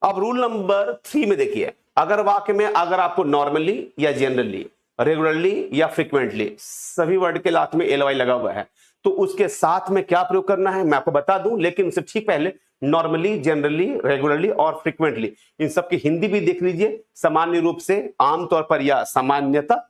अब rule number 3 में देखिए, अगर वाक्य में अगर आपको नॉर्मली या जनरली, रेगुलरली या फ्रीक्वेंटली, सभी वर्ड के लास्ट में एल वाई लगा हुआ है, तो उसके साथ में क्या प्रयोग करना है मैं आपको बता दूं, लेकिन उससे ठीक पहले नॉर्मली, जनरली, रेगुलरली और फ्रीक्वेंटली इन सब की हिंदी भी देख लीजिए। सामान्य रूप से, आमतौर पर या सामान्यतः,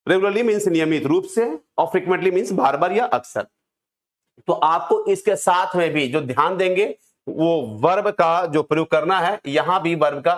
रेगुलरली मीन्स नियमित रूप से, और फ्रीक्वेंटली मीन्स बार बार या अक्सर। तो आपको इसके साथ में भी जो ध्यान देंगे वो वर्ब का जो प्रयोग करना है, यहां भी वर्ब का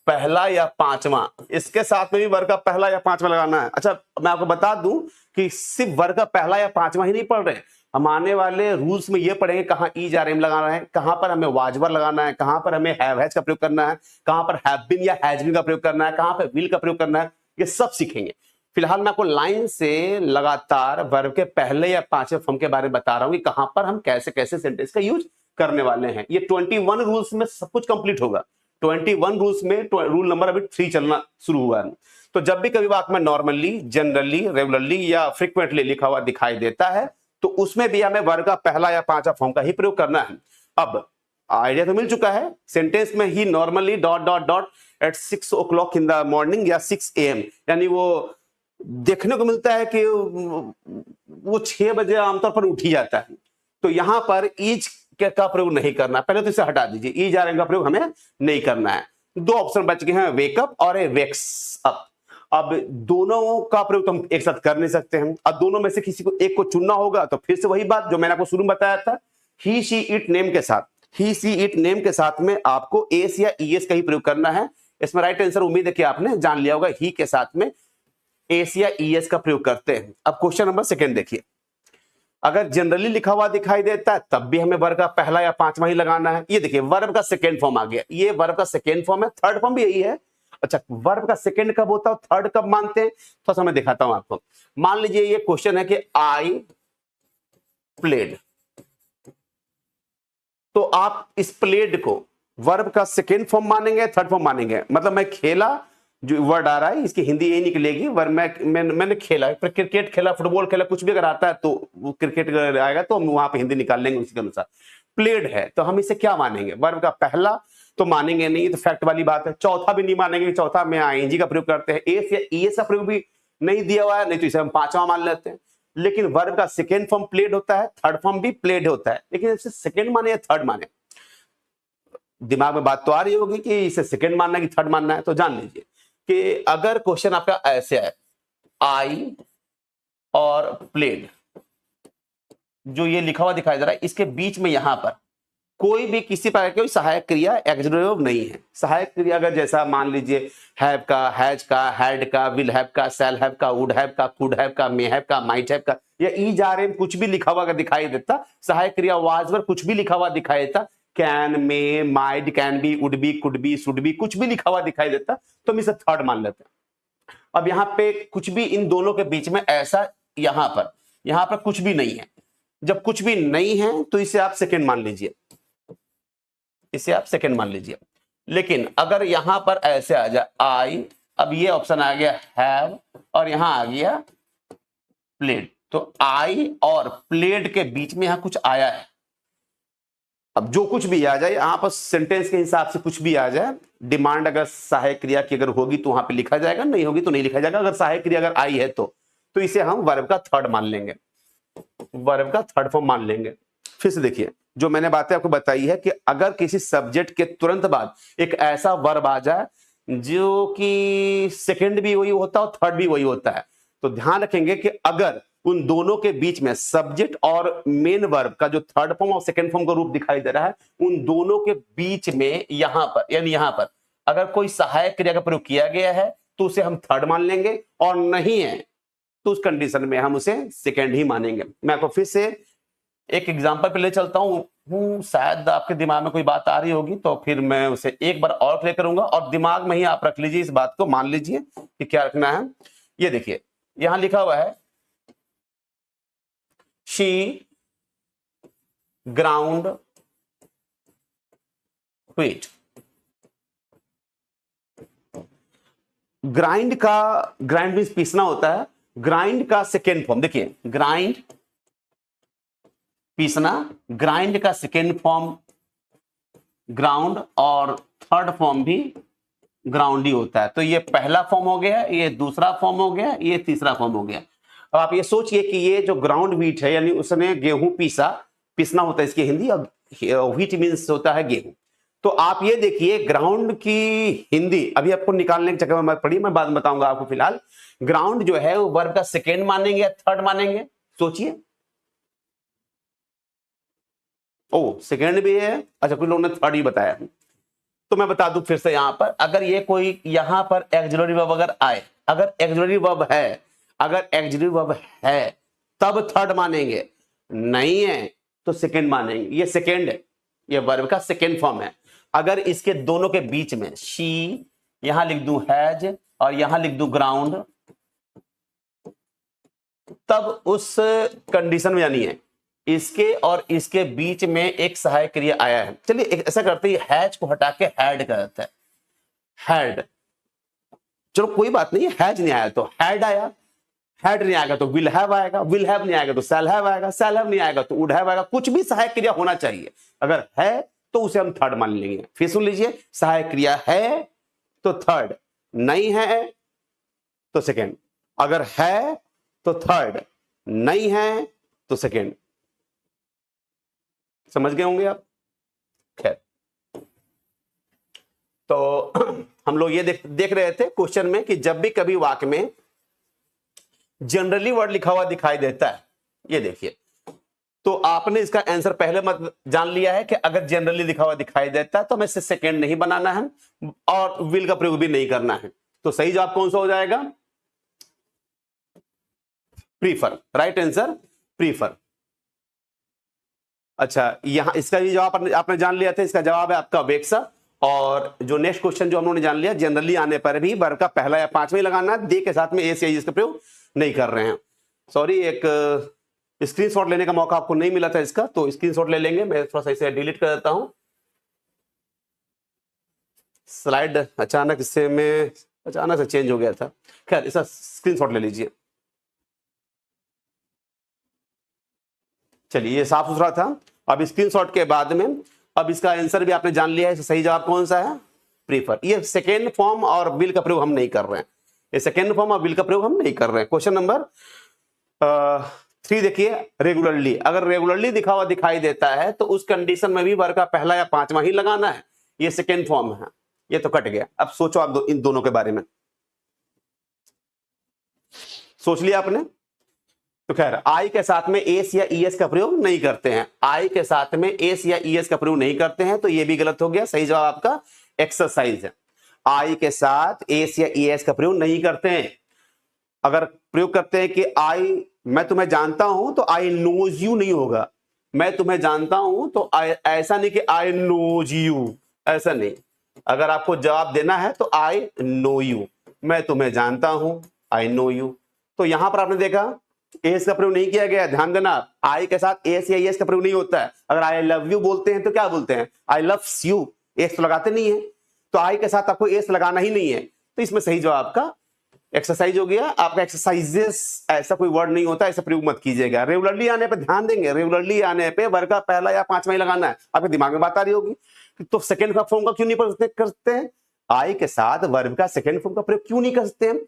पहला या पांचवा, इसके साथ में भी वर्ग का पहला या पांचवा लगाना है। अच्छा, मैं आपको बता दूं कि सिर्फ वर्ग का पहला या पांचवा ही नहीं पढ़ रहे, हम आने वाले रूल्स में ये पढ़ेंगे कहां ईज आर एम लगाना है, कहां पर हमें वाजवर लगाना है, कहां पर हमें हैव हैज का प्रयोग करना है, कहां पर हैव बीन या हैज बीन का प्रयोग करना है, कहां पर विल का प्रयोग करना है, ये सब सीखेंगे। फिलहाल मैं आपको लाइन से लगातार वर्ब के पहले या पांचवें फॉर्म के बारे में बता रहा हूं कि कहां पर हम कैसे कैसे सेंटेंस का यूज करने वाले हैं। ये 21 रूल्स में सब कुछ कंप्लीट होगा। 21 रूल्स में रूल नंबर अभी 3 चलना शुरू हुआ है। तो जब भी कभी वाक्य में नॉर्मली, जनरली, रेगुलरली या फ्रीक्वेंटली लिखा हुआ दिखाई देता है, तो उसमें भी हमें वर्ग का पहला या पांचवा फॉर्म का ही प्रयोग करना है। अब आइडिया तो मिल चुका है, सेंटेंस में ही normally dot dot dot at 6 o'clock in the morning या 6 AM, यानी वो देखने को मिलता है कि वो 6 बजे आमतौर पर उठ ही जाता है। तो यहां पर ईज का प्रयोग नहीं करना, पहले तो इसे हटा दीजिए, ईज आर एम का प्रयोग हमें नहीं करना है। दो ऑप्शन बच गए हैं, वेकअप और वेक्स अप। अब दोनों का प्रयोग तो हम एक साथ कर नहीं सकते हैं, अब दोनों में से किसी को एक को चुनना होगा। तो फिर से वही बात जो मैंने आपको शुरू में बताया था, ही शी इट नेम के साथ, ही सी इट नेम के साथ में आपको एस या ईएस का ही प्रयोग करना है। इसमें राइट आंसर उम्मीद है कि आपने जान लिया होगा, ही के साथ में एस या ईएस का प्रयोग करते हैं। अब क्वेश्चन नंबर 2 देखिए, अगर जनरली लिखा हुआ दिखाई देता है तब भी हमें वर्ब का पहला या पांचवा ही लगाना है। ये देखिए वर्ब का सेकेंड फॉर्म आ गया, ये वर्ब का सेकेंड फॉर्म है, थर्ड फॉर्म भी यही है। अच्छा, वर्ब का सेकेंड कब होता है, थर्ड कब मानते हैं, थोड़ा सा मैं दिखाता हूं आपको। मान लीजिए ये क्वेश्चन है कि आई प्लेड, तो आप इस प्लेड को वर्ब का सेकेंड फॉर्म मानेंगे, थर्ड फॉर्म मानेंगे? मतलब मैं खेला, जो वर्ड आ रहा है इसकी हिंदी यही निकलेगी, वर्ब मैंने खेला, क्रिकेट खेला, फुटबॉल खेला, कुछ भी अगर आता है तो वो क्रिकेट आएगा तो हम वहां पे हिंदी निकाल लेंगे उसी के अनुसार। प्लेड है तो हम इसे क्या मानेंगे, वर्ब का पहला तो मानेंगे नहीं, तो फैक्ट वाली बात है। चौथा भी नहीं मानेंगे, चौथा में आईएनजी का प्रयोग करते हैं, एस या ईएस का प्रयोग भी नहीं दिया हुआ है, नहीं तो इसे हम पांचवा मान लेते हैं। लेकिन वर्ब का सेकेंड फॉर्म प्लेड होता है, थर्ड फॉर्म भी प्लेड होता है, लेकिन इसे सेकेंड माने या थर्ड माने, दिमाग में बात तो आ रही होगी कि इसे सेकेंड मानना है कि थर्ड मानना है। तो जान लीजिए कि अगर क्वेश्चन आपका ऐसे है, आई और प्लेड, जो ये लिखा हुआ दिखाई दे रहा है, इसके बीच में यहां पर कोई भी किसी प्रकार की सहायक क्रिया एक्सिलरी नहीं है। सहायक क्रिया अगर जैसा मान लीजिए हैव का, हैज का, हैड का, विल हैव का, शैल हैव का, वुड हैव का, कुड हैव का, मे हैव का, माइट हैव का, या ईज आर एम कुछ भी लिखा हुआ अगर दिखाई देता, सहायक क्रिया वाज पर कुछ भी लिखा हुआ दिखाई देता, can, may, might, can be, would be, could be, should be, कुछ भी लिखा हुआ दिखाई देता, तो हम इसे थर्ड मान लेते हैं। अब यहां पे कुछ भी इन दोनों के बीच में ऐसा, यहां पर कुछ भी नहीं है। जब कुछ भी नहीं है तो इसे आप सेकेंड मान लीजिए, इसे आप सेकेंड मान लीजिए। लेकिन अगर यहां पर ऐसे आ जाए आई, अब ये ऑप्शन आ गया हैव और यहां आ गया प्लेड, तो आई और प्लेड के बीच में यहां कुछ आया है। अब जो कुछ भी आ जाए यहां पर सेंटेंस के हिसाब से कुछ भी आ जाए, डिमांड अगर सहायक क्रिया की अगर होगी तो वहां पे लिखा जाएगा, नहीं होगी तो नहीं लिखा जाएगा। अगर सहायक क्रिया अगर आई है तो इसे हम वर्ब का थर्ड मान लेंगे, वर्ब का थर्ड फॉर्म मान लेंगे। फिर से देखिए जो मैंने बातें आपको बताई है कि अगर किसी सब्जेक्ट के तुरंत बाद एक ऐसा वर्ब आ जाए जो कि सेकंड भी वही होता है और थर्ड भी वही होता है, तो ध्यान रखेंगे कि अगर उन दोनों के बीच में सब्जेक्ट और मेन वर्ब का जो थर्ड फॉर्म और सेकंड फॉर्म का रूप दिखाई दे रहा है, उन दोनों के बीच में यहां पर, यानी यहां पर अगर कोई सहायक क्रिया का प्रयोग किया गया है तो उसे हम थर्ड मान लेंगे, और नहीं है तो उस कंडीशन में हम उसे सेकंड ही मानेंगे। मैं आपको फिर से एक एग्जांपल पे ले चलता हूं, शायद आपके दिमाग में कोई बात आ रही होगी, तो फिर मैं उसे एक बार और क्लियर करूंगा, और दिमाग में ही आप रख लीजिए इस बात को, मान लीजिए कि क्या रखना है। ये देखिए यहां लिखा हुआ है she ground wheat. Grind means पीसना होता है, ग्राइंड का सेकेंड फॉर्म देखिए, ग्राइंड पीसना, ग्राइंड का सेकेंड फॉर्म ग्राउंड और थर्ड फॉर्म भी ग्राउंड ही होता है। तो ये पहला फॉर्म हो गया, ये दूसरा फॉर्म हो गया, ये तीसरा फॉर्म हो गया। अब आप ये सोचिए कि ये जो ग्राउंड व्हीट है, यानी उसने गेहूं पीसना होता है इसकी हिंदी, और व्हीट मीन्स होता है गेहूं। तो आप ये देखिए ग्राउंड की हिंदी अभी आपको निकालने की चक्कर में मत पड़ी, मैं बाद में बताऊंगा आपको। फिलहाल ग्राउंड जो है वो वर्ब का सेकेंड मानेंगे या थर्ड मानेंगे, सोचिए। ओ सेकेंड भी है, अच्छा कुछ लोगों ने थर्ड ही बताया। तो मैं बता दूं फिर से, यहां पर अगर ये कोई यहां पर एक्सिलरी वर्ब अगर आए, अगर एक्सिलरी वर्ब है, अगर एक्सिलरी वर्ब है तब थर्ड मानेंगे, नहीं है तो सेकंड मानेंगे। ये सेकंड है, ये वर्ब का सेकंड फॉर्म है। अगर इसके दोनों के बीच में शी, यहां लिख दूं हैज और यहां लिख दूं ग्राउंड, तब उस कंडीशन में, यानी है इसके और इसके बीच में एक सहायक क्रिया आया है। चलिए ऐसा करते हैं, हैज को हटा के हैड करता है, हैड। चलो कोई बात नहीं, हैज नहीं आया तो हैड आया, हैड नहीं आएगा तो विल हैव आएगा, विल हैव नहीं आएगा तो शैल हैव आएगा, शैल हैव नहीं आएगा तो वुड हैव आएगा। कुछ भी सहायक क्रिया होना चाहिए, अगर है तो उसे हम थर्ड मान लेंगे। फिर सुन लीजिए, सहायक क्रिया है तो थर्ड, नहीं है तो सेकेंड, अगर है तो थर्ड, नहीं है तो सेकेंड। समझ गए होंगे आप? खैर, तो हम लोग ये देख रहे थे क्वेश्चन में कि जब भी कभी वाक्य में जनरली वर्ड लिखा हुआ दिखाई देता है, ये देखिए, तो आपने इसका आंसर पहले मत जान लिया है कि अगर जनरली लिखा हुआ दिखाई देता है तो हमें इसे सेकेंड नहीं बनाना है और विल का प्रयोग भी नहीं करना है। तो सही जवाब कौन सा हो जाएगा? Prefer, right answer prefer. अच्छा, यहां इसका भी जवाब आपने जान लिया था, इसका जवाब है आपका अपेक्षा। और जो नेक्स्ट क्वेश्चन जो हम लोगों ने जान लिया, जनरली आने पर भी वर्ब का पहला या पांचवा ही लगाना है, दे के साथ में एस या इसका प्रयोग नहीं कर रहे हैं। सॉरी, एक स्क्रीनशॉट लेने का मौका आपको नहीं मिला था इसका, तो स्क्रीनशॉट ले लेंगे। मैं थोड़ा सा इसे डिलीट कर देता हूं, स्लाइड अचानक से चेंज हो गया था। खैर, इसका स्क्रीनशॉट ले लीजिए। चलिए, ये साफ सुथरा था। अब स्क्रीनशॉट के बाद में अब इसका आंसर भी आपने जान लिया है, सही जवाब कौन सा है? प्रीफर। ये सेकेंड फॉर्म और विल का प्रयोग हम नहीं कर रहे हैं, ये सेकेंड फॉर्म और विल का प्रयोग हम नहीं कर रहे हैं। क्वेश्चन नंबर 3 देखिए, रेगुलरली। अगर रेगुलरली लिखा हुआ दिखाई देता है तो उस कंडीशन में भी वर्ब का पहला या पांचवा ही लगाना है, ये सेकेंड फॉर्म है, ये तो कट गया। अब सोचो आप इन दोनों के बारे में, सोच लिया आपने? तो खैर, आई के साथ में एस या ईएस का प्रयोग नहीं करते हैं, आई के साथ में एस या ईएस का प्रयोग नहीं करते हैं, तो ये भी गलत हो गया। सही जवाब आपका एक्सरसाइज है। आई के साथ एस या ईएस का प्रयोग नहीं करते हैं। अगर प्रयोग करते हैं कि आई, मैं तुम्हें जानता हूं, तो आई नोज यू नहीं होगा। मैं तुम्हें जानता हूं तो ऐसा नहीं कि आई नोज यू, ऐसा नहीं। अगर आपको जवाब देना है तो आई नो यू, मैं तुम्हें जानता हूं, आई नो यू। तो यहां पर आपने देखा एस का प्रयोग नहीं किया गया, ध्यान देना। आई के साथ एस या एस का प्रयोग नहीं होता है। अगर आई लव यू बोलते हैं तो क्या बोलते हैं? आई लव्स यू, एस तो लगाते नहीं है। तो आई के साथ आपको एस लगाना ही नहीं है, तो इसमें सही जवाब आपका एक्सरसाइज हो गया। आपका एक्सरसाइजेस ऐसा कोई वर्ड नहीं होता, ऐसा प्रयोग मत कीजिएगा। रेगुलरली आने पे ध्यान देंगे, रेगुलरली आने पे वर्ग का पहला या पांचवा ही लगाना है। आपके दिमाग में बात आ रही होगी तो सेकंड का फॉर्म का क्यों नहीं करते हैं? आई के साथ वर्ब का सेकंड फॉर्म का प्रयोग क्यों नहीं करते हैं?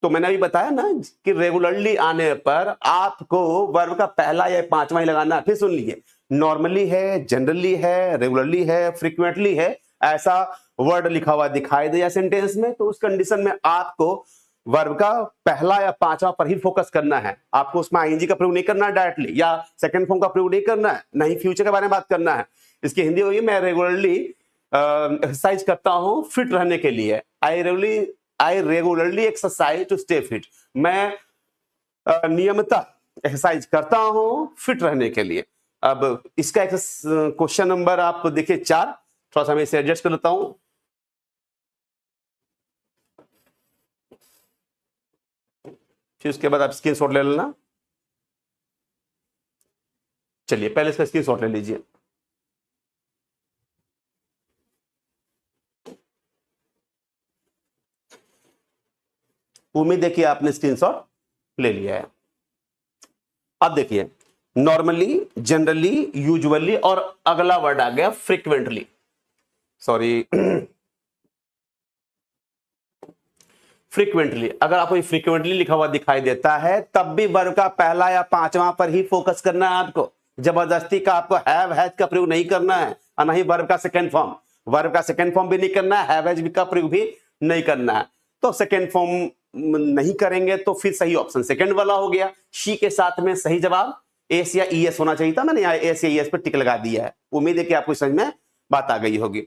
तो मैंने अभी बताया ना कि रेगुलरली आने पर आपको वर्ब का पहला या पांचवा ही लगाना है। फिर सुन लीजिए, नॉर्मली है, जनरली है, रेगुलरली है, फ्रीक्वेंटली है, ऐसा वर्ड लिखा हुआ दिखाई दे या सेंटेंस में, तो उस कंडीशन में आपको वर्ब का पहला या पांचवा पर ही फोकस करना है। आपको उसमें आईएनजी का प्रयोग नहीं करना है डायरेक्टली, या सेकंड फॉर्म का प्रयोग नहीं करना है, नहीं फ्यूचर के बारे में बात करना है। इसकी हिंदी होगी, मैं रेगुलरली एक्सरसाइज करता हूं फिट रहने के लिए। I regularly exercise to stay fit. मैं नियमितः एक्सरसाइज करता हूं फिट रहने के लिए। अब इसका क्वेश्चन नंबर आप देखिए 4, थोड़ा सा मैं इसे एडजस्ट कर लेता हूं। फिर उसके बाद आप स्क्रीनशॉट ले लेना। चलिए, पहले इसका स्क्रीनशॉट ले लीजिए। उम्मीद है कि आपने स्क्रीनशॉट ले लिया है। अब देखिए, नॉर्मली, जनरली, यूजुअली और अगला वर्ड आ गया फ्रीक्वेंटली। सॉरी, फ्रीक्वेंटली, अगर आपको फ्रीक्वेंटली लिखा हुआ दिखाई देता है तब भी वर्ब का पहला या पांचवा पर ही फोकस करना है आपको। जबरदस्ती का आपको हैव हैज का प्रयोग नहीं करना है, और नहीं वर्ब का सेकंड फॉर्म, वर्ब का सेकंड फॉर्म भी नहीं करना है, हैव हैज का प्रयोग भी नहीं करना है। तो सेकंड फॉर्म नहीं करेंगे तो फिर सही ऑप्शन सेकंड वाला हो गया। शी के साथ में सही जवाब एस या ईएस होना चाहिए था, मैंने यहाँ एस या ईएस पर टिक लगा दिया है। उम्मीद है कि आपको समझ में बात आ गई होगी।